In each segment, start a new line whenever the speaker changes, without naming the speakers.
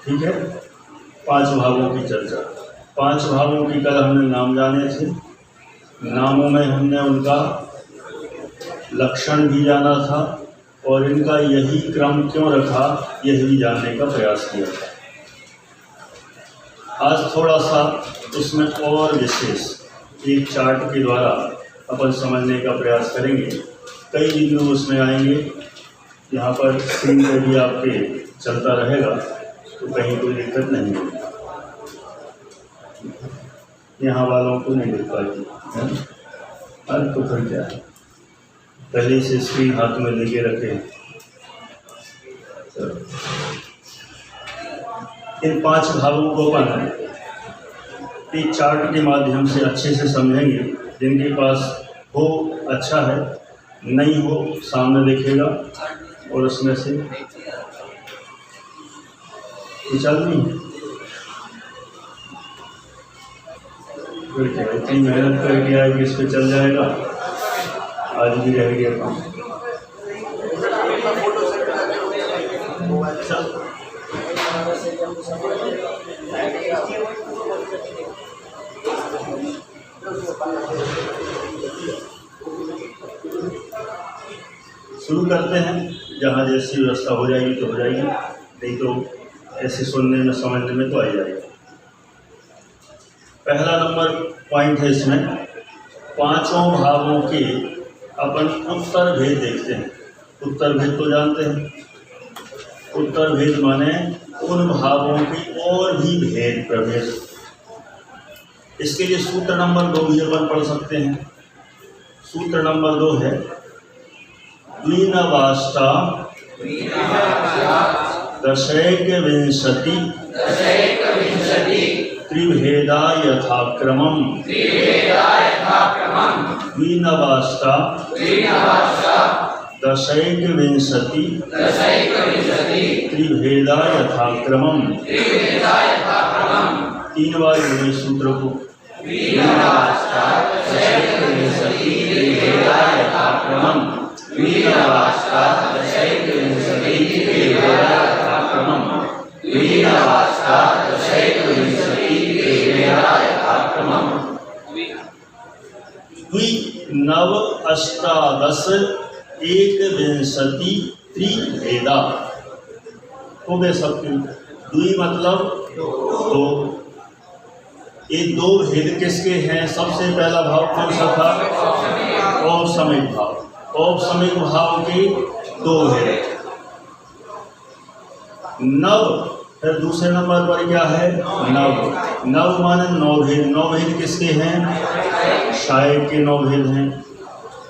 ठीक है। 5 भावों की चर्चा। 5 भावों की कल हमने नाम जाने थे। नामों में हमने उनका लक्षण भी जाना था और इनका यही क्रम क्यों रखा यह भी जानने का प्रयास किया था। आज थोड़ा सा उसमें और विशेष एक चार्ट के द्वारा अपन समझने का प्रयास करेंगे। कई बिंदु उसमें आएंगे। यहाँ पर स्क्रीन पे भी आपके चलता रहेगा तो कहीं कोई दिक्कत नहीं होगी। यहाँ वालों को नहीं दिख पाएगी। अब तो फिर क्या है, पहले से स्क्रीन हाथ में लेके रखें। इन 5 भावों को अपन एक चार्ट के माध्यम से अच्छे से समझेंगे। जिनके पास हो अच्छा है, नहीं हो सामने दिखेगा और उसमें से चल नहीं फिर क्या, इतनी मेहनत करके आए कि इस पे चल जाएगा। आज भी रह गया काम। शुरू करते हैं। जहाँ जैसी व्यवस्था हो जाएगी तो हो जाएगी, नहीं तो ऐसे सुनने में समझने में तो आ जाएगा। पहला नंबर पॉइंट है इसमें 5 भावों के अपन उत्तर भेद देखते हैं। उत्तर भेद तो जानते हैं। उत्तर भेद माने उन भावों की और भी भेद प्रभेद। इसके लिए सूत्र नंबर 2 भी अपन पढ़ सकते हैं। सूत्र नंबर 2 है द्विनवाष्टा दशैकविंशति त्रिभेदा यथाक्रमम्। द्विनवाष्टा दशैकविंशति त्रिभेदा यथाक्रमम्। 3 बार बोले सूत्र को। द्विनवाष्टा दशैकविंशति त्रिभेदा यथाक्रमम्। द्विनवाष्टा दशैकविंशति त्रिभेदा यथाक्रमम्। द्विनवाष्टा दशैकविंशति त्रिभेदा यथाक्रमम्। द्विनव अष्टादश एकविंशति त्रिभेदा हो गए सबके। द्वि मतलब 2। ये 2 भेद किसके हैं? सबसे पहला भाव कौन सा था? औपसमिक भाव। औपसमिक भाव के 2 भेद। नव, फिर दूसरे नंबर पर क्या है? नव। नव माने 9 भेद। 9 भेद किसके हैं? शाय के 9 भेद हैं।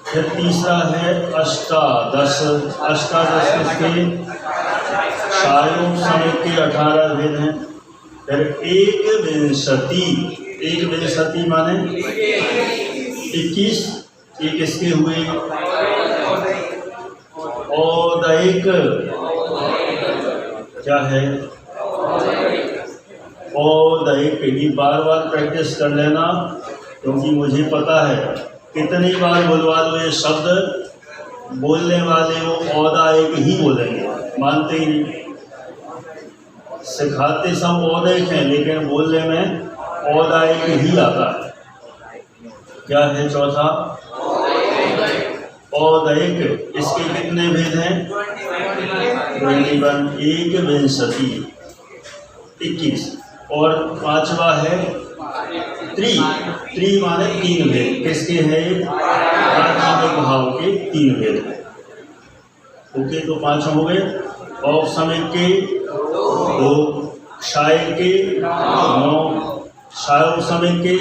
फिर तीसरा है अष्टादश। अष्टादश किसके? शायोपसमिक के 18 भेद हैं। फिर एकविंशति। एकविंशति माने 21। ये किसके हुए? औदैक। क्या है? औदैक। ये बार बार प्रैक्टिस कर लेना, क्योंकि मुझे पता है कितनी बार बुलवा लो ये शब्द, बोलने वाले वो औदैक ही बोलेंगे, मानते ही नहीं। सिखाते सब औदैक हैं, लेकिन बोलने में औदैक ही आता है। क्या है चौथा? औदैक। इसके कितने भेद हैं? 21। एकविंशति 21। और 5वां है त्रि। त्रि माने 3 भेद। किसके हैं? आत्मिक भाव के 3 भेद। ओके, तो 5 हो गए। औपसमिक के 2, शाय के 9, शायोपसमिक के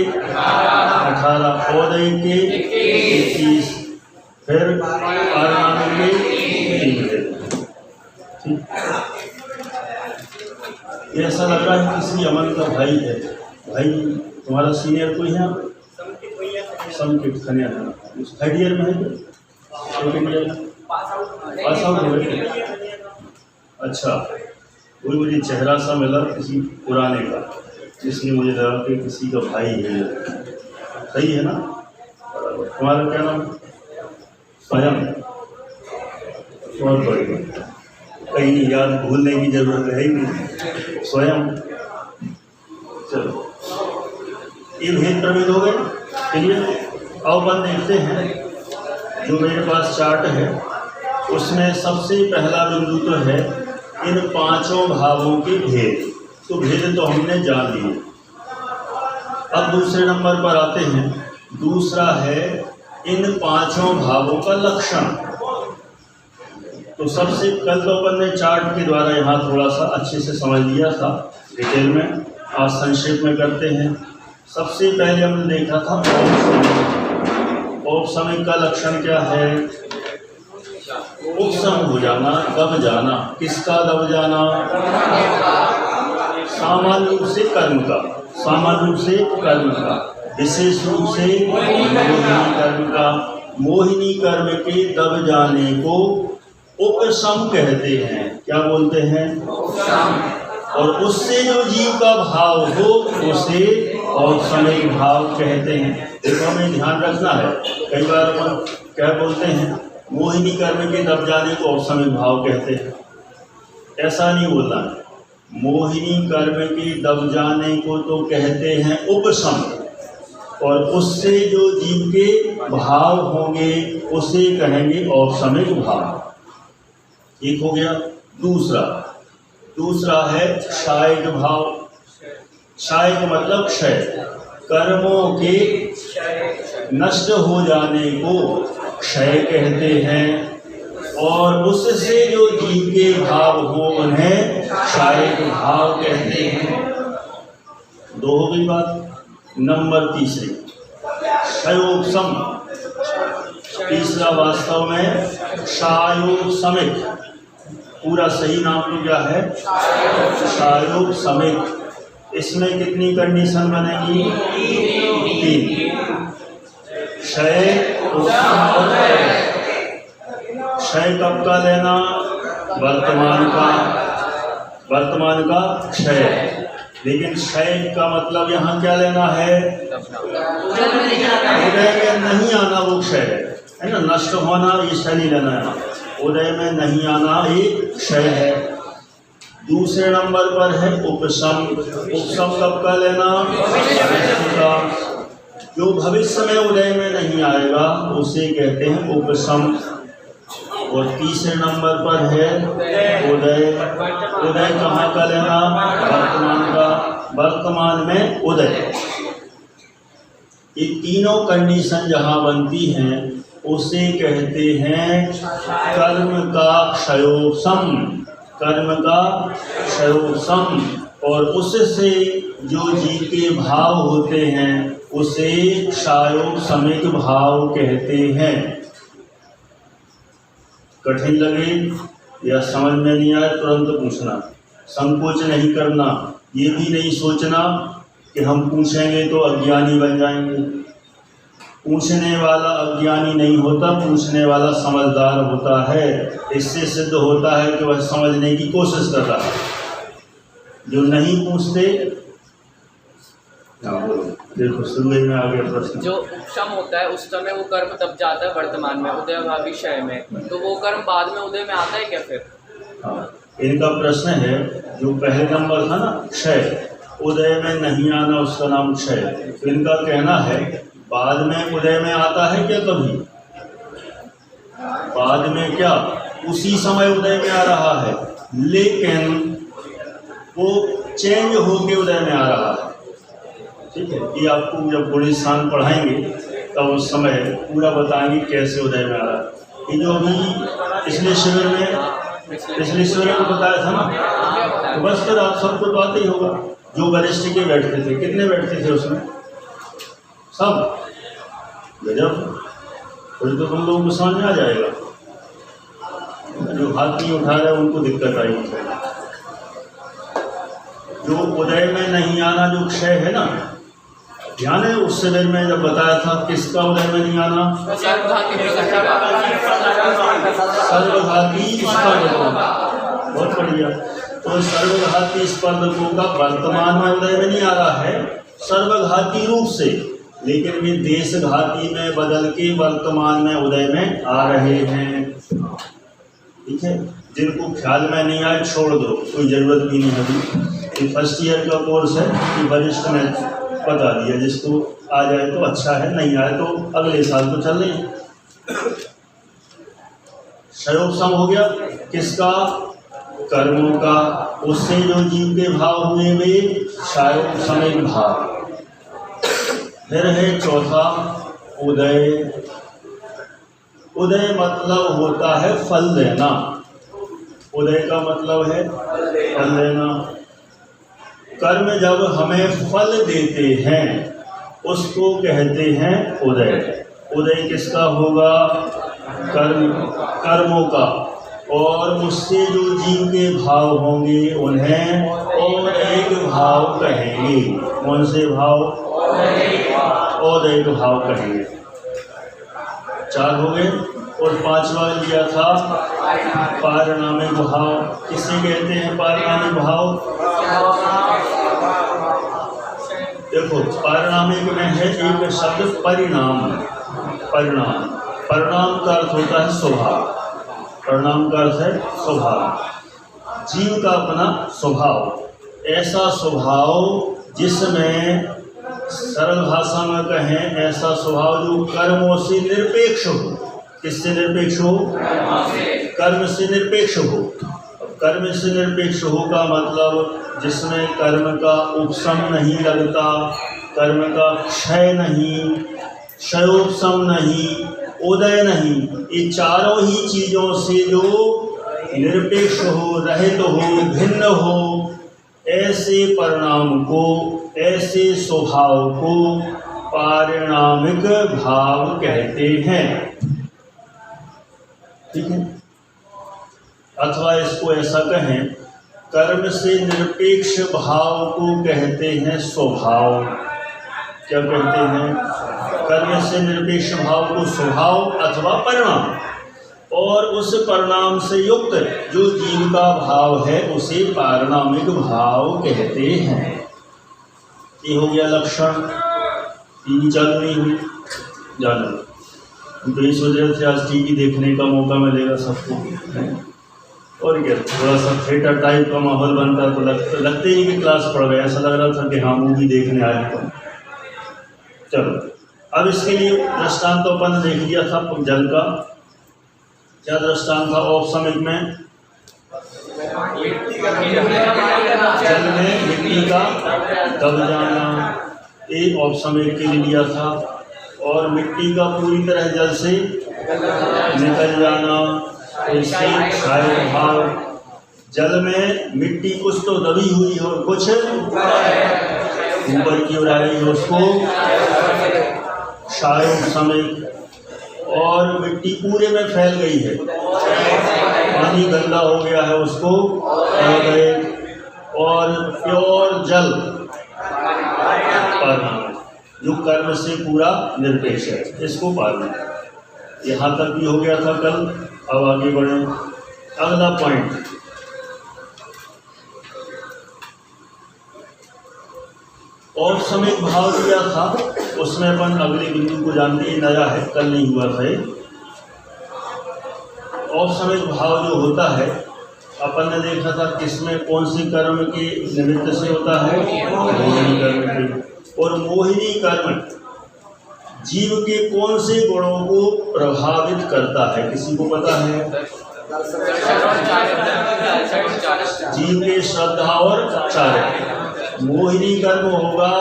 18, औदैक के 21, फिर आर्नामिक के 3 भेद। ठीक, ऐसा लग रहा है किसी अमन का भाई है। भाई तुम्हारा सीनियर कोई है? संकेत खनिया है। 3rd ईयर में है क्या? 2nd ईयर में पास आउट हो गए? अच्छा, कोई मुझे चेहरा सा मिला किसी पुराने का, इसलिए मुझे लगा कि किसी का भाई है। सही है ना? तुम्हारा क्या नाम? स्वयं। बहुत बढ़िया। कहीं नहीं, याद भूलने की जरूरत रहेगी स्वयं। चलो, ये भेद प्रभेद हो गए। चलिए अब अपन देखते हैं, जो मेरे पास चार्ट है उसमें सबसे पहला बिंदु तो है इन पांचों भावों के भेद। तो भेद तो हमने जान लिए। अब दूसरे नंबर पर आते हैं। दूसरा है इन पांचों भावों का लक्षण। तो सबसे कल तो अपन ने चार्ट के द्वारा यहाँ थोड़ा सा अच्छे से समझ लिया था डिटेल में, आज संक्षेप में करते हैं। सबसे पहले हमने देखा था औपसमय का लक्षण क्या है? उपसम हो जाना, दब जाना। किसका दब जाना? सामान्य रूप से कर्म का, सामान्य रूप से कर्म का, विशेष रूप से मोहिनी कर्म का। मोहिनी कर्म के दब जाने को उपशम कहते हैं। क्या बोलते हैं? और उससे जो जीव का भाव हो उसे औपसमिक भाव कहते हैं। देखो, हमें ध्यान रखना है, कई बार अपन क्या बोलते हैं, मोहिनी कर्म के दब जाने को औपसमिक भाव कहते हैं। ऐसा नहीं बोलना है। मोहिनी कर्म के दब जाने को तो कहते हैं उपशम, और उससे जो जीव के भाव होंगे उसे कहेंगे औपसमिक भाव। एक हो गया। दूसरा है क्षायक भाव। क्षायक मतलब क्षय, कर्मों के नष्ट हो जाने को क्षय कहते हैं, और उससे जो जीव के भाव हो उन्हें क्षायक भाव कहते हैं। दो हो गई बात। नंबर तीसरी क्षयोपशम। तीसरा वास्तव में क्षयोपशमिक। पूरा सही नाम तो क्या है? क्षयोपशमिक। इसमें कितनी कंडीशन बनेगी? 3। क्षय, उपशम और क्षय। क्षय कब का लेना? वर्तमान का क्षय। लेकिन क्षय का मतलब यहाँ क्या लेना है? उदय में नहीं आना वो क्षय है ना। नष्ट होना ये क्षय नहीं लेना है। उदय में नहीं आना ये क्षय है। दूसरे नंबर पर है उपशम। उपशम कब का लेना? का। जो भविष्य में उदय में नहीं आएगा उसे कहते हैं उपशम। और तीसरे नंबर पर है उदय। उदय कहाँ का लेना? वर्तमान का। वर्तमान में उदय। ये तीनों कंडीशन जहाँ बनती हैं उसे कहते हैं कर्म का क्षयोपशम। कर्म का क्षयोपशम। और उससे जो जीव के भाव होते हैं उसे क्षयोपशमिक भाव कहते हैं। कठिन लगे या समझ में नहीं आए तुरंत पूछना, संकोच नहीं करना। ये भी नहीं सोचना कि हम पूछेंगे तो अज्ञानी बन जाएंगे। पूछने वाला अज्ञानी नहीं होता, पूछने वाला समझदार होता है। इससे सिद्ध होता है कि वह समझने की कोशिश कर रहा है। जो नहीं पूछते, देखो शुरू में आ गया प्रश्न।
जो उपशम होता है उस समय वो कर्म तब जाता है वर्तमान में, उदय भावी क्षय में, तो वो कर्म बाद में उदय में आता है क्या फिर?
हाँ, इनका प्रश्न है जो पहले नंबर था ना क्षय, उदय में नहीं आना उसका नाम क्षय। तो इनका कहना है बाद में उदय में आता है क्या? कभी बाद में क्या, उसी समय उदय में आ रहा है, लेकिन वो चेंज होके उदय में आ रहा है। ठीक है, ये आपको जब गुणी स्थान पढ़ाएंगे तब उस समय पूरा बताएंगे कैसे उदय में आ रहा है। ये जो अभी पिछले शिविर में बताया था ना, तो बस फिर आप सबको तो आते ही होगा। जो वरिष्ठ के बैठते थे, कितने बैठते थे उसमें? सब। गजब, फिर तो तुम लोगों को समझ में आ जाएगा। जो हाथ नहीं उठा रहे उनको दिक्कत आएगी। जो उदय में नहीं आना जो क्षय है ना, ध्यान है उस शिविर में जब बताया था किसका उदय में नहीं आना? सर्वघाती स्पर्धकों का। बहुत बढ़िया। तो सर्वघाती स्पर्धकों का वर्तमान में उदय में नहीं आ रहा है सर्वघाती रूप से, लेकिन वे देशघाती में बदल के वर्तमान में उदय में आ रहे हैं। ठीक है। जिनको ख्याल में नहीं आए छोड़ दो, कोई ज़रूरत भी नहीं अभी। ये फर्स्ट ईयर का कोर्स है कि वरिष्ठ ने बता दिया, जिसको आ जाए तो अच्छा है, नहीं आए तो अगले साल तो चल रहे। क्षयोपशम हो गया किसका? कर्मों का। उससे जो जीव के भाव हुए वे क्षयोपशमिक भाव। फिर है चौथा उदय। उदय मतलब होता है फल देना। उदय का मतलब है फल देना। कर्म जब हमें फल देते हैं उसको कहते हैं उदय। उदय किसका होगा? कर्मों का। और उससे जो जीव के भाव होंगे उन्हें और एक भाव कहेंगे। कौन से भाव? और एक भाव कहेंगे। 4 हो गए। और 5वां लिया था पारिणामिक भाव। किसे कहते हैं पारिणामिक भाव? देखो पारिणामिक में है एक शब्द परिणाम। परिणाम, परिणाम का अर्थ होता है स्वभाव। परिणाम का अर्थ है स्वभाव, जीव का अपना स्वभाव। ऐसा स्वभाव जिसमें सरल भाषा में कहें ऐसा स्वभाव जो कर्मों से निरपेक्ष हो। किससे निरपेक्ष हो? कर्म से निरपेक्ष हो। कर्म से निरपेक्ष हो का मतलब जिसमें कर्म का उपशम नहीं लगता, कर्म का क्षय नहीं, क्षयोपशम नहीं, उदय नहीं। ये चारों ही चीज़ों से जो निरपेक्ष हो, रहित हो, भिन्न हो, ऐसे परिणाम को, ऐसे स्वभाव को पारिणामिक भाव कहते हैं। ठीक है। अथवा इसको ऐसा कहें, कर्म से निरपेक्ष भाव को कहते हैं स्वभाव। क्या कहते हैं? कर्म से निरपेक्ष भाव को स्वभाव अथवा परिणाम। और उस परिणाम से युक्त जो जीव का भाव है उसे पारिणामिक भाव कहते हैं। ये हो गया लक्षण। टीवी चालू नहीं हुई, जानो तो इस वजह से आज टीवी देखने का मौका मिलेगा सबको। और क्या, थोड़ा सा थिएटर टाइप का माहौल बनता है तो लगते ही कि क्लास पढ़ गए, ऐसा लग रहा था कि हाँ मूवी देखने आए। तो चलो अब इसके लिए दृष्टांत तो अपन देख लिया था जल का। क्या दृष्टांत था औपसमिक में? जल में मिट्टी का दब जाना, एक औपसमिक के लिए लिया था। और मिट्टी का पूरी तरह जल से निकल जाना, तो इससे क्षय भाव। जल में मिट्टी कुछ तो दबी हुई हो, कुछ ऊपर की ओर आ रही हो, उसको क्षयोपशमिक। और मिट्टी पूरे में फैल गई है, पानी गंदा हो गया है, उसको और प्योर जल पाना जो कर्म से पूरा निरपेक्ष है, इसको पाना। यहाँ तक भी हो गया था कल। अब आगे बढ़े। अगला पॉइंट, औपसमिक भाव दिया था, उसमें अपन अगले बिंदु को जानते हैं, नया है, कल नहीं हुआ था। औपसमिक भाव जो होता है अपन ने देखा था किसमें, कौन से कर्म के निमित्त से होता है? मोहिनी कर्म के। और मोहिनी कर्म जीव के कौन से गुणों को प्रभावित करता है? किसी को पता है? जीव के श्रद्धा और चारित्र्य। मोहिनी कर्म होगा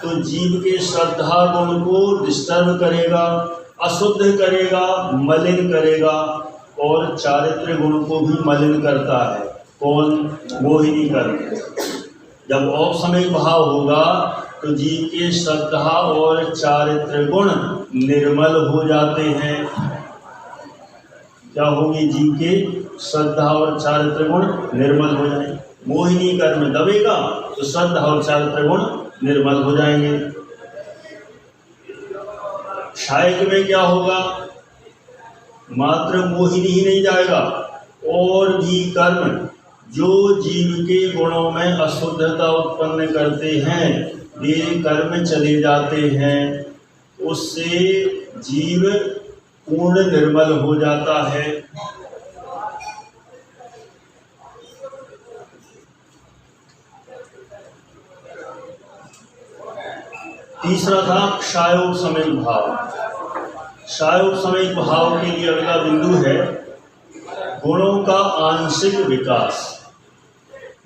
तो जीव के श्रद्धा गुण को डिस्टर्ब करेगा, अशुद्ध करेगा, मलिन करेगा। और चारित्र्य गुण को भी मलिन करता है। कौन? मोहिनी कर्म। जब औपसमिक भाव होगा तो जीव के श्रद्धा और चारित्र्य गुण निर्मल हो जाते हैं। क्या होगी? जीव के श्रद्धा और चारित्र्य गुण निर्मल हो जाएंगे। मोहिनी कर्म दबेगा तो श्रद्धा और चारित्र्य गुण निर्मल हो जाएंगे। क्षायक में क्या होगा? मात्र मोहिनी ही नहीं जाएगा, और भी कर्म जो जीव के गुणों में अशुद्धता उत्पन्न करते हैं वे कर्म चले जाते हैं। उससे जीव पूर्ण निर्मल हो जाता है। तीसरा था क्षायोपशमयिक भाव। क्षायोपशमयिक भाव के लिए अगला बिंदु है गुणों का आंशिक विकास।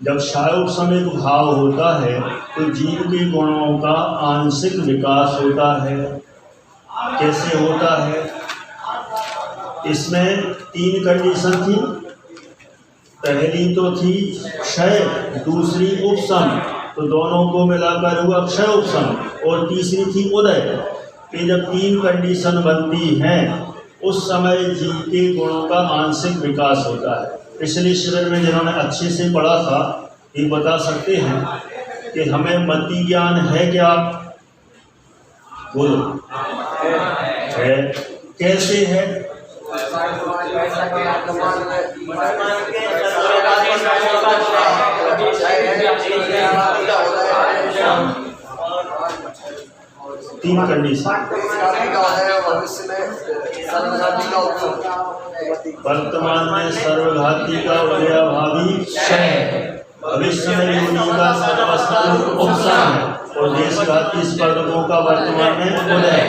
जब क्षायोपशमयिक भाव होता है तो जीव के गुणों का आंशिक विकास होता है। कैसे होता है? इसमें 3 कंडीशन थी। पहली तो थी क्षय, दूसरी उपशम, तो दोनों को मिलाकर हुआ क्षय उपशम, और तीसरी थी उदय। कि जब 3 कंडीशन बनती हैं उस समय जीव के गुणों का आंशिक विकास होता है। पिछले शिविर में जिन्होंने अच्छे से पढ़ा था ये बता सकते हैं कि हमें मति ज्ञान है क्या? बोलो। है। कैसे है? तीन कंडीशन। वर्तमान में सर्वघाती का उदयाभावी क्षय, भविष्य में योनि का सर्वस्तर उपशम और देशघाती स्पर्धकों का वर्तमान में उदय।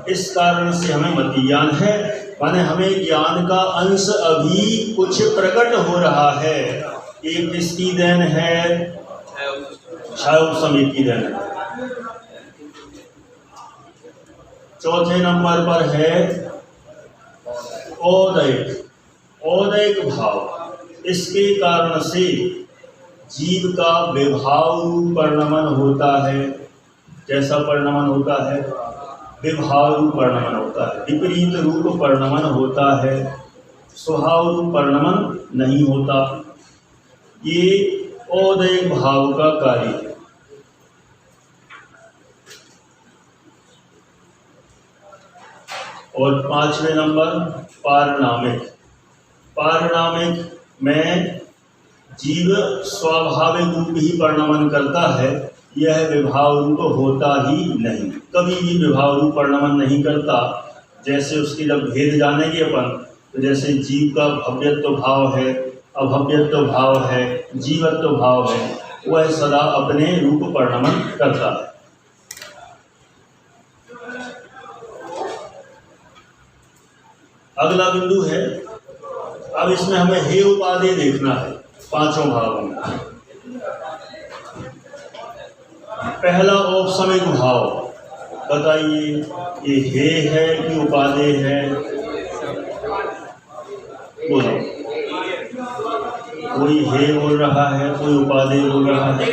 इस कारण से हमें मति ज्ञान है, माने हमें ज्ञान का अंश अभी कुछ प्रकट हो रहा है। एक किसकी देन है? क्षायोपशमयिक की देन है। चौथे नंबर पर है औदैक भाव। इसके कारण से जीव का विभाव रूप परिणमन होता है। कैसा परिणमन होता है? विभाव रूप परिणमन होता है। विपरीत रूप परिणमन होता है, स्वभाव रूप परिणमन नहीं होता। ये औदैक भाव का कार्य है। और 5वें नंबर पारिणामिक। पारिणामिक में जीव स्वाभाविक रूप ही परिणमन करता है, यह विभाव रूप होता ही नहीं। कभी भी विभाव रूप परिणमन नहीं करता। जैसे उसकी जब भेद जानेंगे अपन, तो जैसे जीव का भव्यत्व भाव है, अभव्यत्व भाव है, जीवत्व भाव है, वह सदा अपने रूप परिणमन करता है। अगला बिंदु है, अब इसमें हमें हे उपादेय देखना है 5 भावों में। पहला औपशमिक भाव, बताइए ये हे है कि उपादेय है? बोलो। कोई हे बोल रहा है, कोई उपादेय बोल रहा है।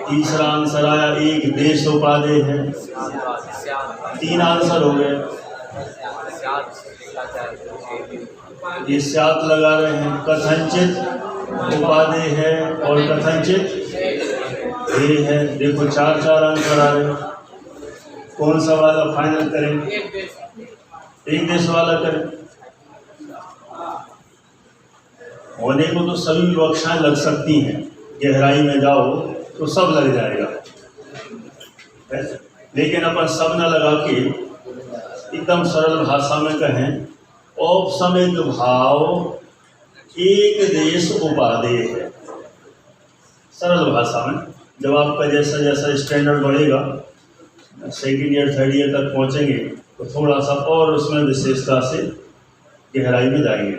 तीसरा आंसर आया एक देश उपादेय है। 3 आंसर हो गए। ये स्यात् लगा रहे हैं। कथनचित उपादेय है और कथनचित हे है। देखो 4 आंसर आ रहे। कौन सा वाला फाइनल करें? एक देश वाला करें। होने को तो सभी विवक्षाएं लग सकती हैं, गहराई में जाओ तो सब लग जाएगा, लेकिन अपन सब न लगा के एकदम सरल भाषा में कहें, औपशमिक भाव एक देश उपादेय है। सरल भाषा में जब आपका जैसा जैसा स्टैंडर्ड बढ़ेगा, 2nd ईयर 3rd ईयर तक पहुंचेंगे, तो थोड़ा सा और उसमें विशेषता से गहराई में जाएंगे।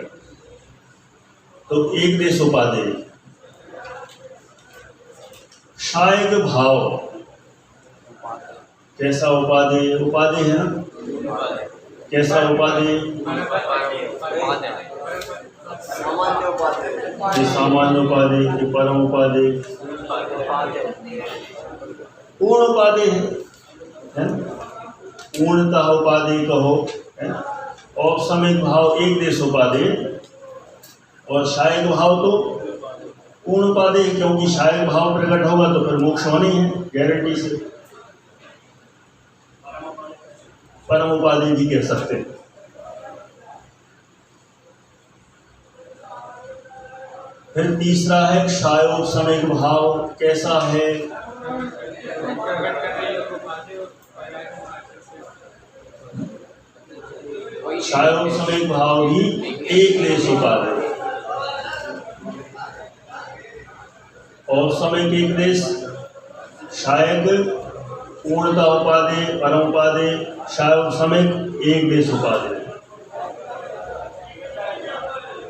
तो एक देश उपादेय। क्षायक भाव कैसा उपादेय? उपादेय है ना? कैसा उपादेय? ये सामान्य उपादेय, ये परम उपादेय, पूर्ण उपादेय है। पूर्णतः उपादेय कहो। औपशमिक भाव एक देश उपादेय और क्षायक भाव तो पूर्ण उपादेय, क्योंकि क्षायक भाव प्रकट होगा तो फिर मोक्ष होनी है गारंटी से। परम उपादेय भी कह सकते हैं। फिर तीसरा है क्षायोपशमिक भाव। कैसा है? क्षायोपशमिक भाव भी एक देश उपादेय। औपशमिक एक देश, क्षायक पूर्णता उपादेय, परम उपादेय, शायद समिक, एक देश उपादेय।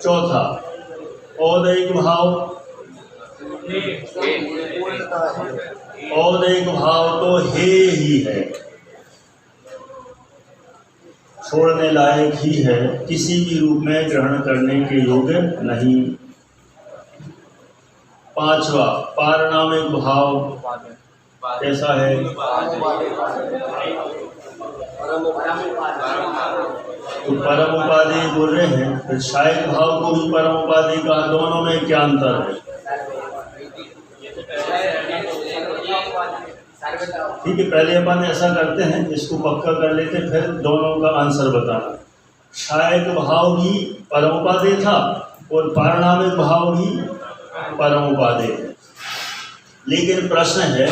चौथा औदैक भाव। औदैक भाव तो हे ही है, छोड़ने लायक ही है, किसी भी रूप में ग्रहण करने के योग्य नहीं। पांचवा पारणामिक भाव कैसा है? तो परम उपाधि बोल रहे हैं, फिर शायद भाव को भी परम उपाधि का, दोनों में क्या अंतर है? ठीक है, पहले अपन ऐसा करते हैं, इसको पक्का कर लेते, फिर दोनों का आंसर बताना। शायद भाव भी परम उपाधि था और पारणामिक भाव भी परम उपाधि है, लेकिन प्रश्न है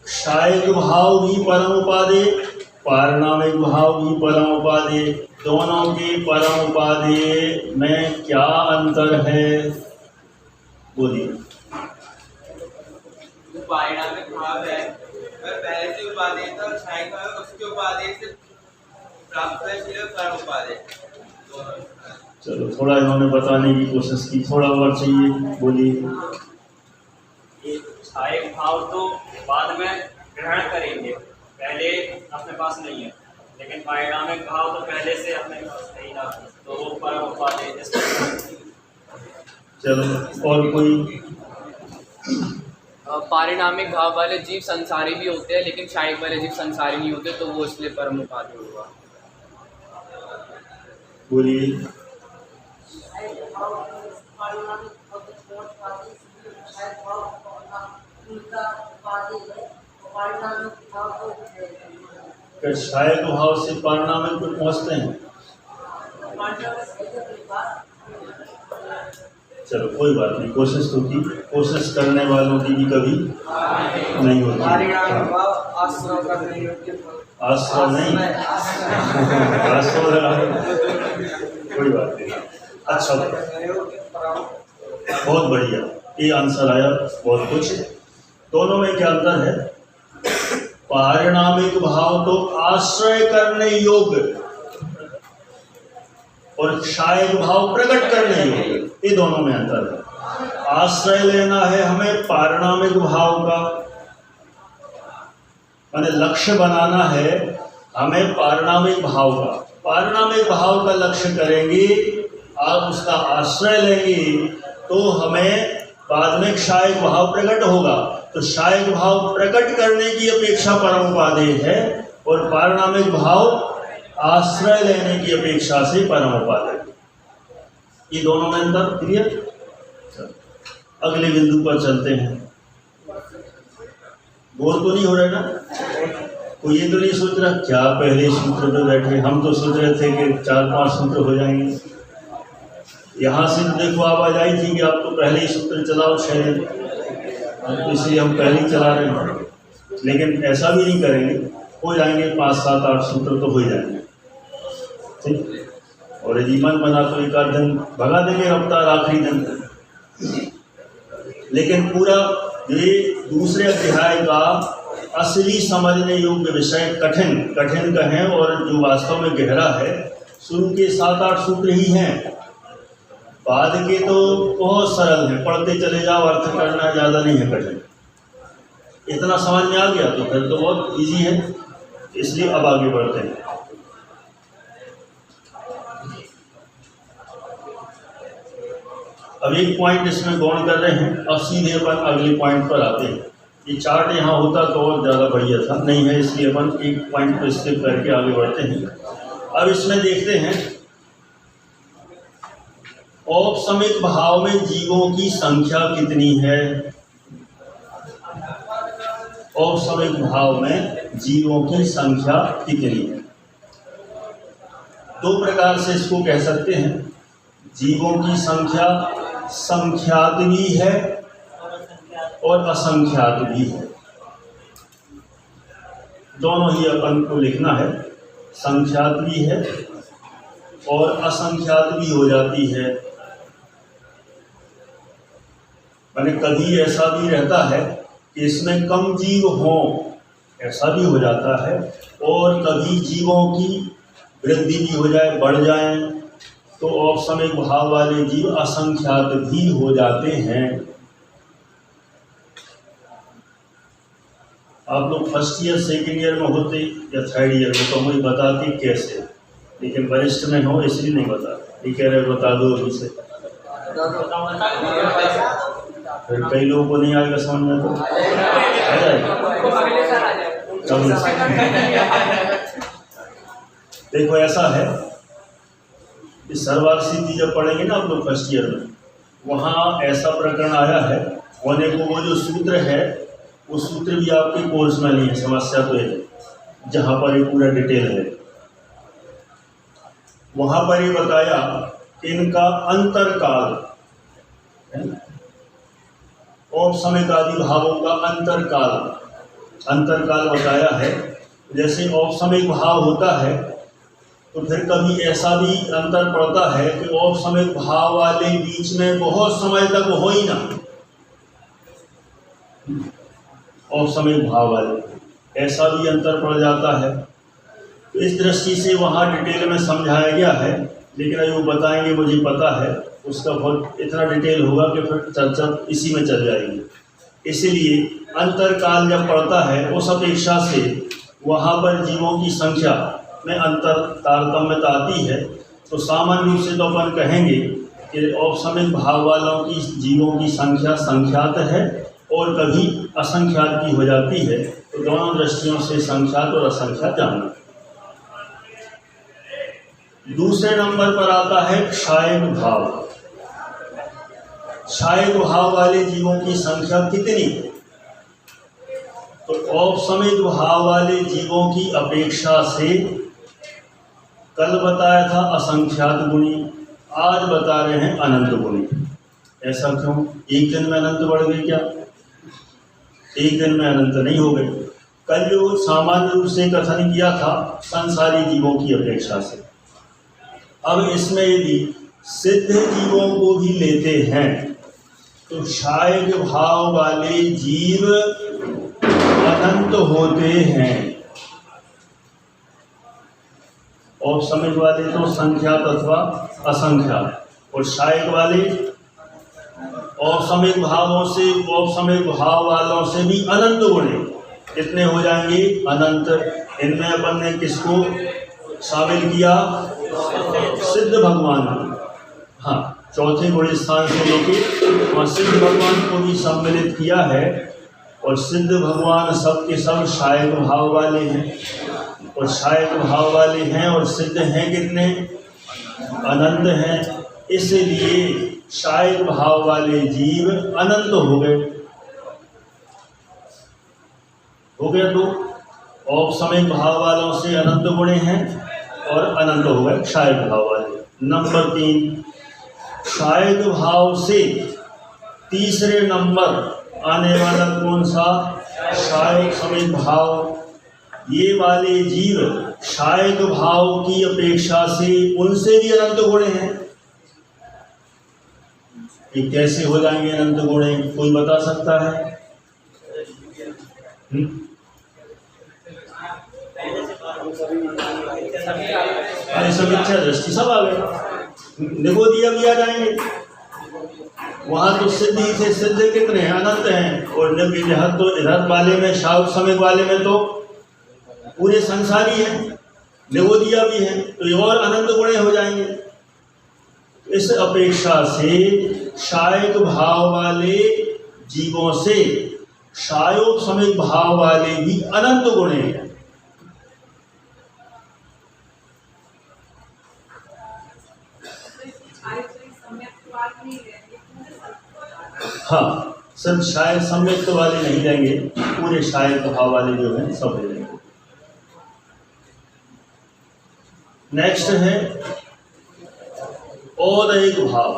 शायद भाव भी परम उपाधि, पारणामिक भाव भी परम उपाधि, दोनों के परम उपाधि में क्या अंतर है? बोलिए।
जो पारणामिक भाव है वह पहले से उपाधि था और शायद भाव उसके उपाधि से प्राप्त हुआ, इसलिए परम उपाधि।
चलो थोड़ा इन्होंने बताने की कोशिश की, थोड़ा और चाहिए, बोलिए।
सहायक भाव तो बाद में ग्रहण करेंगे, पहले अपने पास नहीं है, लेकिन पारिणामिक भाव तो पहले से अपने पास नहीं था, तो वो परम उपाधि।
चलो और कोई?
पारिणामिक भाव वाले जीव संसारी भी होते हैं, लेकिन शायक वाले जीव संसारी नहीं होते, तो वो इसलिए परम उपाधि हुआ।
बोलिए। क्या शायद भाव से पारणामिक पर पहुंचते हैं? चलो कोई बात नहीं, कोशिश तो की, कोशिश करने वालों की भी कभी नहीं होती। आश्रम नहीं, आश्रम लगा, कोई बात नहीं। अच्छा, बहुत बढ़िया, ये आंसर आया, बहुत कुछ। दोनों में क्या अंतर है? पारिणामिक भाव तो आश्रय करने योग्य और शायद भाव प्रकट करने योग्य, ये दोनों में अंतर है। आश्रय लेना है हमें पारिणामिक भाव का, माने लक्ष्य बनाना है हमें पारिणामिक भाव का। पारिणामिक भाव का लक्ष्य करेंगे, आप उसका आश्रय लेंगे, तो हमें बाद में शायद भाव प्रकट होगा। तो शायद भाव प्रकट करने की अपेक्षा परम उपादेय है और पारिणामिक भाव आश्रय लेने की अपेक्षा से परम उपादेय। ये दोनों में अंतर क्लियर? अगले बिंदु पर चलते हैं। बोर तो नहीं हो रहा ना? कोई ये तो नहीं सोच रहा क्या पहले सूत्र पे बैठे? हम तो सोच रहे थे कि 4-5 सूत्र हो जाएंगे। यहाँ से देखो आवाज आई थी कि आप तो पहले ही सूत्र चलाओ 6 दिन, तो इसलिए हम पहले ही चला रहे हैं, लेकिन ऐसा भी नहीं करेंगे, हो जाएंगे 5-7-8 सूत्र तो हो जाएंगे, ठीक। और यदि मन बना तो एक आध दिन भगा देंगे रफ्तार आखिरी दिन। लेकिन पूरा ये दूसरे अध्याय का असली समझने योग्य विषय कठिन कहें और जो वास्तव में गहरा है, शुरू के 7-8 सूत्र ही हैं, बाद के तो बहुत सरल है, पढ़ते चले जाओ, अर्थ करना ज़्यादा नहीं है कठिन। इतना समझ में आ गया तो फिर तो बहुत इजी है, इसलिए अब आगे बढ़ते हैं। अब एक पॉइंट इसमें गौर कर रहे हैं, अब सीधे अपन अगले पॉइंट पर आते हैं। ये चार्ट यहाँ होता तो और ज़्यादा बढ़िया था, नहीं है, इसलिए अपन एक पॉइंट पर स्किप करके आगे बढ़ते हैं। अब इसमें देखते हैं औपसमिक भाव में जीवों की संख्या कितनी है। औपसमिक भाव में जीवों की संख्या कितनी है? दो प्रकार से इसको कह सकते हैं। जीवों की संख्या संख्यात भी है और असंख्यात भी है, दोनों ही अपन को लिखना है। संख्यात भी है और असंख्यात भी हो जाती है। मैंने कभी ऐसा भी रहता है कि इसमें कम जीव हों ऐसा भी हो जाता है। और कभी जीवों की वृद्धि भी हो जाए, बढ़ जाए, तो औपसमिक भाव वाले जीव असंख्यात भी हो जाते हैं। आप लोग फर्स्ट ईयर सेकेंड ईयर में होते या थर्ड ईयर में तो मुझे बताते कैसे, लेकिन वरिष्ठ में हो इसलिए नहीं बताते। ये कह रहे बता दो अभी से, फिर कई लोगों को नहीं आएगा समझ में, तो आ जाएगा। देखो ऐसा है कि सर्वार्थिति जब पढ़ेंगे ना आप लोग फर्स्ट ईयर में, वहाँ ऐसा प्रकरण आया है होने को, वो जो सूत्र है वो सूत्र भी आपके कोर्स में नहीं है, समस्या तो है जहाँ पर ये पूरा डिटेल है। वहाँ पर ये बताया कि इनका अंतरकाल, औपसमिक आदि भावों का अंतरकाल बताया है। जैसे औपसमिक भाव होता है तो फिर कभी ऐसा भी अंतर पड़ता है कि औपसमिक भाव वाले बीच में बहुत समय तक हो ही ना, औपसमिक भाव वाले ऐसा भी अंतर पड़ जाता है। तो इस दृष्टि से वहाँ डिटेल में समझाया गया है, लेकिन अभी वो बताएंगे, मुझे पता है उसका बहुत इतना डिटेल होगा कि फिर चर्चा इसी में चल जाएगी। इसलिए अंतरकाल जब पड़ता है उस अपेक्षा से वहाँ पर जीवों की संख्या में अंतर तारतम्यता आती है। तो सामान्य रूप से तो अपन कहेंगे कि औपसमिक भाव वालों की जीवों की संख्या संख्यात है और कभी असंख्यात की हो जाती है। तो दोनों दृष्टियों से संख्यात और असंख्यात जानना। दूसरे नंबर पर आता है क्षायक भाव। क्षायक भाव वाले जीवों की संख्या कितनी? तो औपसमिक भाव वाले जीवों की अपेक्षा से कल बताया था असंख्यात गुणी, आज बता रहे हैं अनंत गुणी। ऐसा क्यों? एक दिन में अनंत बढ़ गए क्या? एक दिन में अनंत नहीं हो गए। कल जो सामान्य रूप से कथन किया था संसारी जीवों की अपेक्षा से, अब इसमें यदि सिद्ध जीवों को भी लेते हैं तो क्षायक भाव वाले जीव अनंत होते हैं। औपसमिक वाले तो संख्यात अथवा असंख्यात, और क्षायक वाले औपसमिक भावों से, औपसमिक भाव वालों से भी अनंत गुणे। कितने हो जाएंगे? अनंत। इनमें अपन ने किसको शामिल किया? सिद्ध भगवान। हाँ, चौथे गुण स्थान से लेके वहाँ सिद्ध भगवान को भी सम्मिलित किया है। और सिद्ध भगवान सब के सब क्षायक भाव वाले हैं, और क्षायक भाव वाले हैं और सिद्ध हैं कितने? अनंत हैं। इसलिए क्षायक भाव वाले जीव अनंत हो गए। हो गया तो औपसमिक भाव वालों से अनंत गुणे हैं और अनंत हो गए क्षायक भाव वाले। नंबर 3, क्षायक भाव से तीसरे नंबर आने वाला कौन सा? क्षायक समिक भाव। ये वाले जीव क्षायक भाव की अपेक्षा से उनसे भी अनंत गुणे हैं। ये कैसे हो जाएंगे अनंत गुणे? कोई बता सकता है? अरे सब इच्छा दृष्टि सब आ गए। निगोदिया भी आ जाएंगे। वहाँ तो सिद्ध ही थे, सिद्ध कितने हैं? अनंत हैं। और इधर तो इधर वाले में, क्षायक समिक वाले में तो पूरे संसारी हैं, निगोदिया भी हैं, तो ये और अनंत गुणे हो जाएंगे। इस अपेक्षा से क्षायक भाव वाले जीवों से क्षायोग समिक भाव वाले भी अनंत गुणे हैं। हाँ, सिर्फ शायद सम्यक्त वाले नहीं लेंगे, पूरे शायद भाव वाले जो हैं सब ले लेंगे। नेक्स्ट है औदैहिक भाव।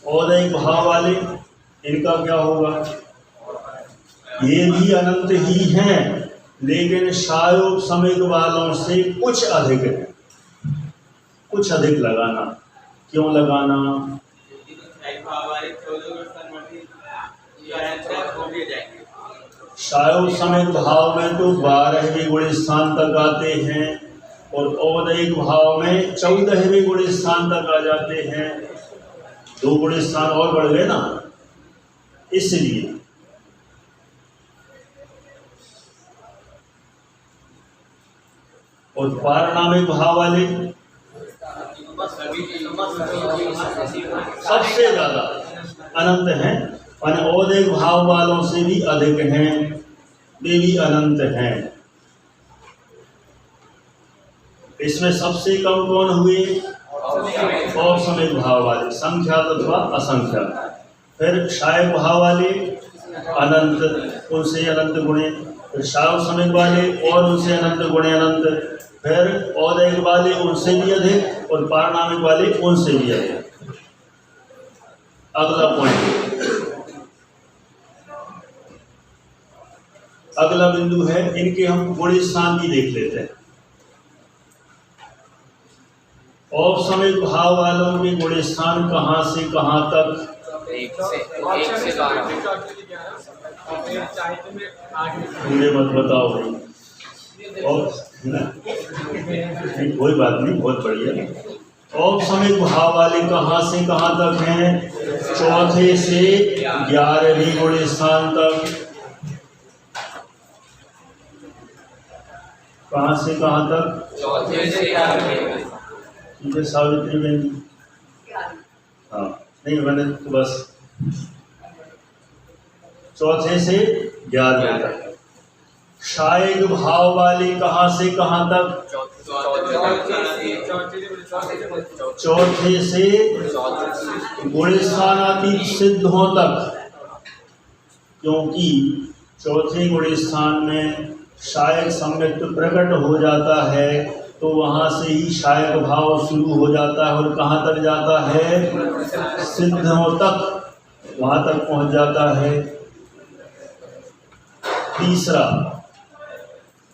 औदैहिक भाव वाले, इनका क्या होगा? ये भी अनंत ही हैं, लेकिन शायोग समिक वालों से कुछ अधिक है। कुछ अधिक लगाना। क्यों लगाना? शायो समेत भाव में तो 12वें गुण स्थान तक आते हैं और औदयिक भाव में 14वें गुण स्थान तक आ जाते हैं। 2 गुण स्थान और बढ़ गए ना, इसलिए। और पारणामिक भाव वाले सबसे ज्यादा अनंत हैं, और औदयिक भाव वालों से भी अधिक हैं, वे भी अनंत हैं। इसमें सबसे कम कौन हुए? औसमिक भाव वाले, संख्यात अथवा असंख्यात। फिर क्षायक भाव वाले अनंत, उनसे अनंत गुणे। फिर क्षायसमिक वाले और उनसे अनंत गुणे अनंत। फिर औदयिक वाले उनसे भी अधिक और पारणामिक वाले उनसे भी अधिक। अगला पॉइंट, अगला बिंदु है, इनके हम गुण स्थान भी देख लेते हैं। औपसमिक भाव वालों के गुण स्थान कहाँ से कहाँ तक?
1 से 12।
मुझे मत बताओ भाई, और कोई बात नहीं, बहुत बढ़िया। औपसमिक भाव वाले कहाँ से कहाँ तक हैं? 4 से 11वें गुण स्थान तक। कहाँ से कहाँ तक?
4 से 11वें।
मुझे सावित्री बहन, हाँ नहीं, मैंने तो बस 4 से 11वें तक। क्षायक भाव वाले कहाँ से कहाँ तक? 4 से गुण स्थानातीत सिद्धों तक, क्योंकि 4थे गुण स्थान में क्षायक सम्यक्त प्रकट हो जाता है, तो वहाँ से ही क्षायक भाव शुरू हो जाता है और कहाँ तक जाता है? सिद्धों तक, वहाँ तक पहुँच जाता है। तीसरा,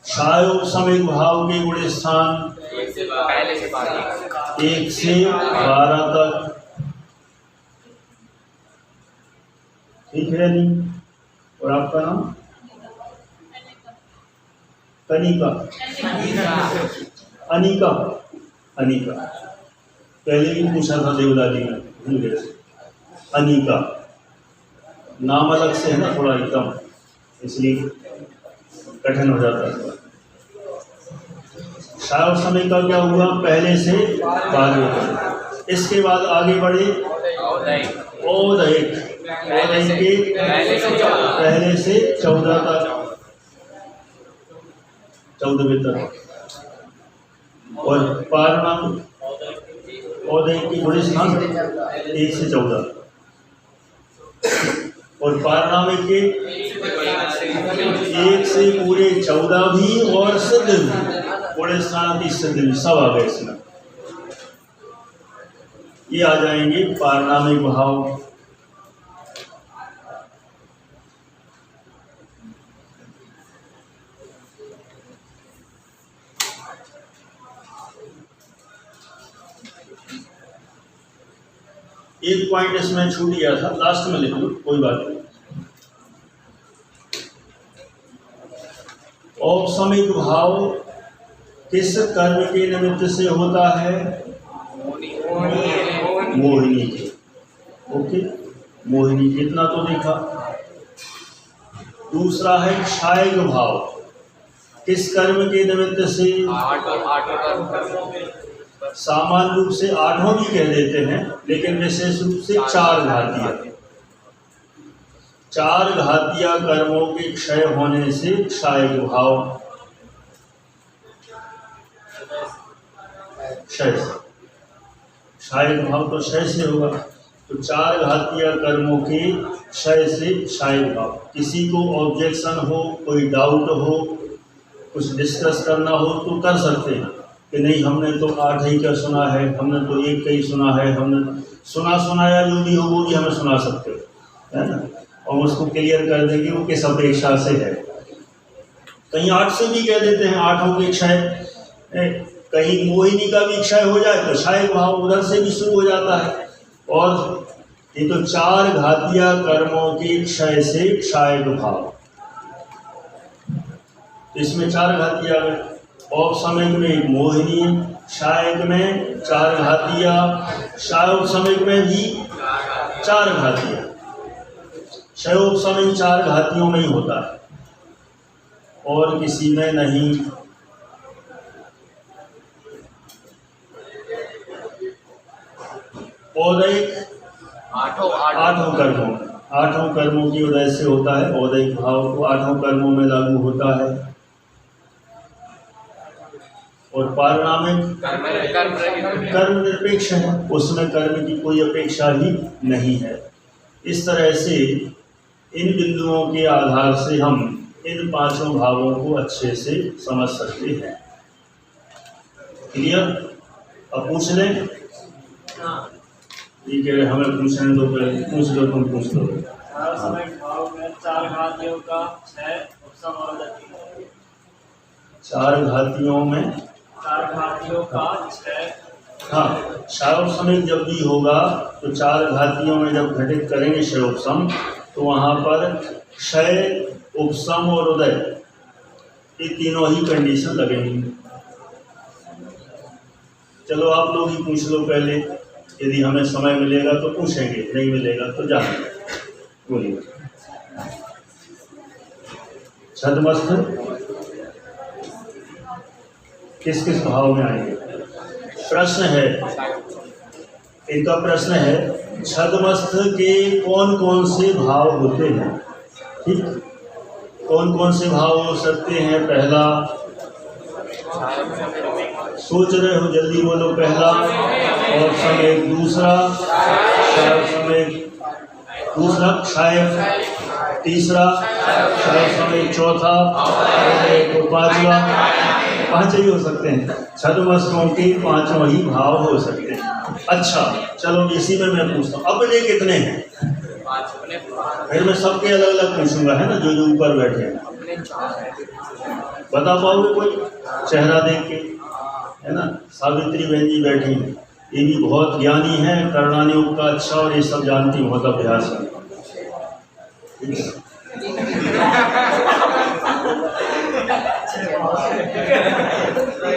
क्षायोपसमिक भाव के गुण स्थान
1 से 12।
1 से 12 तक। ठीक है नहीं? और आपका नाम? कनिका, अनिका, अनिका। पहले भी पूछा था देवदाली में, भूल गए। अनिका नाम अलग से है ना, थोड़ा एकदम, इसलिए कठिन हो जाता है। क्षायोपसमिक का क्या हुआ? पहले से 12वें तक। इसके बाद आगे बढ़े औदयिक, औदयिक के पहले से 14 तक, 14वें तक। और पारणामिक औदयिक के गुण स्थान 1 से 14, और पारणामिक के 1 से पूरे 14 भी और सिद्ध भी, गुण स्थान की सिद्ध भी, सब आ गए इसमें। ये आ जाएंगे पारणामिक भाव। एक पॉइंट इसमें छूट गया था, लास्ट में लिख लो, कोई बात नहीं। औपसमिक भाव किस कर्म के निमित्त से होता है? मोहिनी के। ओके, मोहिनी, कितना तो देखा। दूसरा है क्षायक भाव, किस कर्म के निमित्त से?
8
सामान्य रूप से 8 भी कह देते हैं, लेकिन विशेष रूप से 4 घातिया। 4 घातिया कर्मों के क्षय होने से क्षायक भाव, क्षय से, क्षायक भाव तो क्षय से होगा, तो 4 घातिया कर्मों के क्षय से क्षायक भाव। किसी को ऑब्जेक्शन हो, कोई डाउट हो, कुछ डिस्कस करना हो तो कर सकते हैं कि नहीं हमने तो 8 ही का सुना है, हमने तो 1 का ही सुना है, हमने सुनाया जो भी हो वो भी हमें सुना सकते हो, है ना, और उसको क्लियर कर देंगे वो किस अपेक्षा से है। कहीं 8 से भी कह देते हैं, 8 के क्षय, कहीं मोहिनी का भी क्षय हो जाए तो क्षायक भाव उधर से भी शुरू हो जाता है। और ये तो 4 घातिया कर्मों के क्षय से क्षायक भाव। इसमें 4 घाती आ गए। औपसमयिक में एक मोहिनी, शायक में 4 घातियाँ, शायोपसमयिक में भी 4 घातियाँ। क्षयोपसमयिक 4 घातियों में ही होता है और किसी में नहीं। औदैक आठों कर्मों की उदय से होता है। औदैक भाव को 8 कर्मों में लागू होता है। और पारिणामिक कर्म निरपेक्ष है, उसमें कर्म की कोई अपेक्षा ही नहीं है। इस तरह से इन बिंदुओं के आधार से हम इन 5 भावों को अच्छे से समझ सकते हैं। क्लियर? अब पूछ लें। ये कह रहे हमें पूछने दो, पहले पूछ लो, तुम पूछ लो।
भाव में 4 घातियों का 6 उपसम और उदय।
4 घातियों में
4 घातियों का 6।
हाँ, क्षयोपसमयिक जब भी होगा तो 4 घातियों में जब घटित करेंगे क्षयोपसम, तो वहाँ पर क्षय, उपसम और उदय, ये तीनों ही कंडीशन लगेंगी। चलो आप लोग ही पूछ लो पहले, यदि हमें समय मिलेगा तो पूछेंगे, नहीं मिलेगा तो जाने। बोलिए। छद्मस्थ किस किस भाव में आएंगे? प्रश्न है, इनका प्रश्न है छद्मस्थ के कौन कौन से भाव होते हैं। ठीक, कौन कौन से भाव हो सकते हैं? पहला, सोच रहे हो, जल्दी बोलो। पहला और समय दूसरा, समय दूसरा, शायद तीसरा, समय चौथा, तो 5वां। 5 ही हो सकते हैं। छद्मस्थों के 5 ही भाव हो सकते हैं। अच्छा, चलो इसी में मैं पूछता हूँ, अपने कितने हैं? फिर मैं सबके अलग अलग पूछूंगा, है ना, जो जो ऊपर बैठे हैं। बता पाओगे कोई? चेहरा देख के, है ना। सावित्री बहन जी बैठी हैं, ये भी बहुत ज्ञानी है, करणानी योग का अच्छा और ये सब जानती, बहुत अभ्यास है।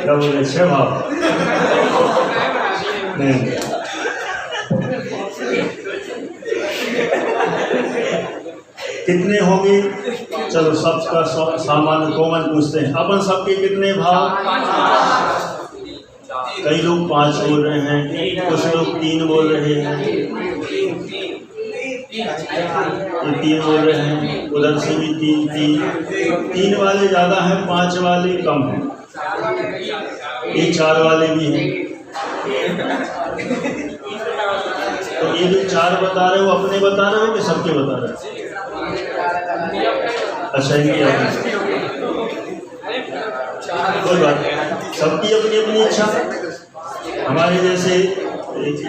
क्या बोले? 6 भाव नहीं। कितने होंगे? चलो सबका सामान्य कॉमन पूछते हैं। अपन सबके कितने भाव? कई लोग 5 बोल रहे हैं, कुछ लोग 3 बोल रहे हैं, ये 3 बोल रहे हैं, उधर से भी 3 वाले ज़्यादा हैं, 5 वाले कम हैं, ये 4 वाले भी हैं। तो ये जो 4 बता रहे हो, अपने बता रहे हो कि सबके बता रहे हो? अच्छा, इनकी कोई बात नहीं, सबकी अपनी अपनी इच्छा। हमारे जैसे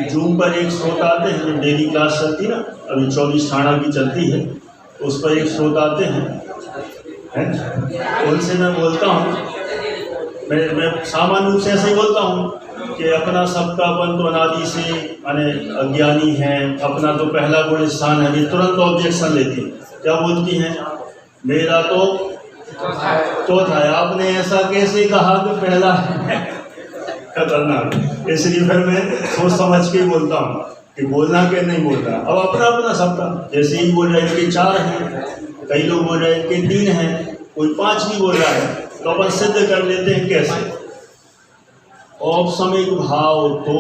जूम पर एक श्रोता आते हैं, जो डेली क्लास चलती ना, अभी 24 ठाणा की चलती है, उस पर एक श्रोता आते हैं, उनसे मैं बोलता हूँ, मैं सामान्य रूप से ऐसे ही बोलता हूँ कि अपना सबका अपन तो अनादि से माने अज्ञानी है, अपना तो पहला गुण स्थान है। ये तुरंत ऑब्जेक्शन लेती है, क्या बोलती हैं? मेरा तो चौथा है। आपने ऐसा कैसे कहा कि पहला है? खतरनाक। इसलिए फिर मैं सोच समझ के बोलता हूँ कि बोलना कि नहीं बोलना। अब अपना अपना सबका, जैसे ही बोल रहे हैं कि 4 हैं, कई लोग बोल रहे हैं कि 3 हैं, कोई 5 भी बोल रहा है, तो अपन सिद्ध कर लेते हैं कैसे? औपसमयिक भाव तो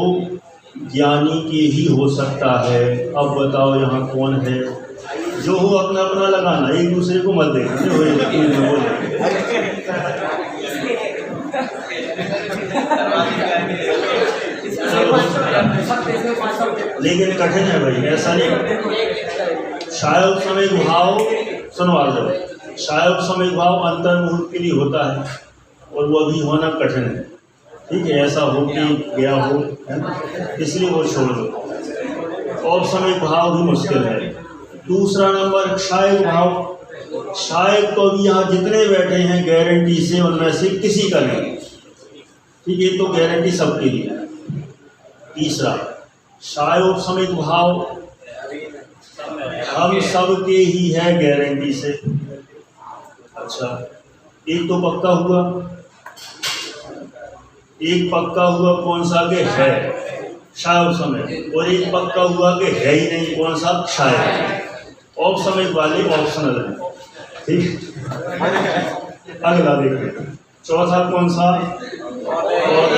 ज्ञानी के ही हो सकता है। अब बताओ यहाँ कौन है? जो हो अपना अपना लगाना, एक दूसरे को मत देखना। लेकिन कठिन है भाई, ऐसा नहीं। शायोपसमयिक भाव, सुनो आप, शायोपसमयिक भाव अंतर्मुहूर्त के लिए होता है और वो भी होना कठिन है। ठीक है, ऐसा हो कि गया हो, है ना, इसलिए वो छोड़ दो। औपसमयिक भाव भी मुश्किल है। दूसरा नंबर क्षायक भाव। क्षायक तो अभी यहाँ जितने बैठे हैं गारंटी से उनमें से किसी का नहीं। ठीक है, तो गारंटी सबके लिए। तीसरा क्षायोपसमयिक भाव हम सब के ही है गारंटी से। अच्छा, एक तो पक्का हुआ, एक पक्का हुआ कौन सा के है शायद समय, और एक पक्का हुआ कि है ही नहीं कौन सा शायद। ऑप्शन वाले ऑप्शनल है, ठीक। अगला देखिए चौथा कौन सा, और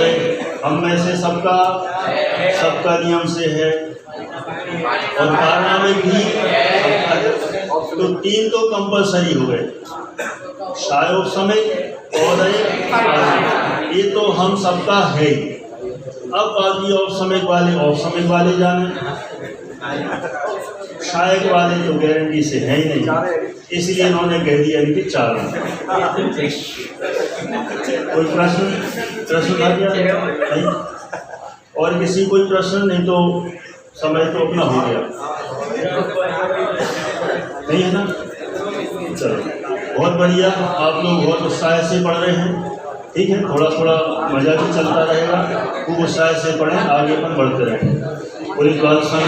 हम में से सबका नियम से है, और धारणा में भी तो तीन तो कंपलसरी हो गए, शायद समय और ये तो हम सबका है। अब बाकी ऑप्शन वाले जाने, शायद वाले तो गारंटी से है ही नहीं, इसलिए इन्होंने कह दिया कि 4 हैं। कोई प्रश्न था क्या? नहीं। और किसी कोई प्रश्न? नहीं तो समय तो अपना हो गया, नहीं है ना? चलो बहुत बढ़िया, आप लोग बहुत उत्साह से पढ़ रहे हैं, ठीक है। थोड़ा थोड़ा मजा भी चलता रहेगा, खूब उत्साह से पढ़ें, आगे अपन बढ़ते रहें। पूरी बात समझ